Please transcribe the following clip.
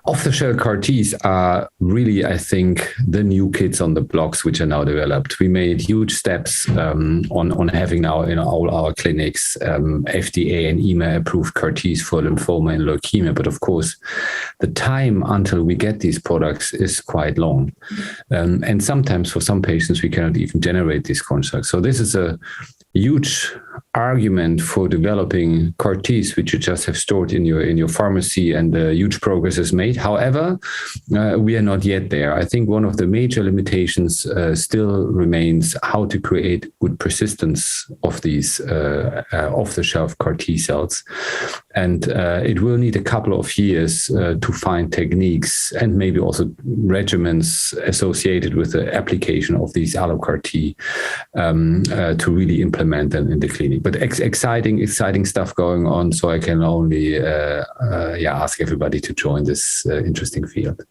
Off-the-shelf CAR Ts are really, I think, the new kids on the blocks which are now developed. We made huge steps on having now in all our clinics FDA and EMA approved CAR Ts for lymphoma and leukemia. But of course, the time until we get these products is quite long. And sometimes for some patients, we cannot even generate these constructs. So this is a huge argument for developing CAR Ts, which you just have stored in your pharmacy, and huge progress is made. However, we are not yet there. I think one of the major limitations still remains how to create good persistence of these off-the-shelf CAR T cells. And it will need a couple of years to find techniques and maybe also regimens associated with the application of these allo CAR T to really implement them in the clinic. But exciting stuff going on. So I can only ask everybody to join this interesting field.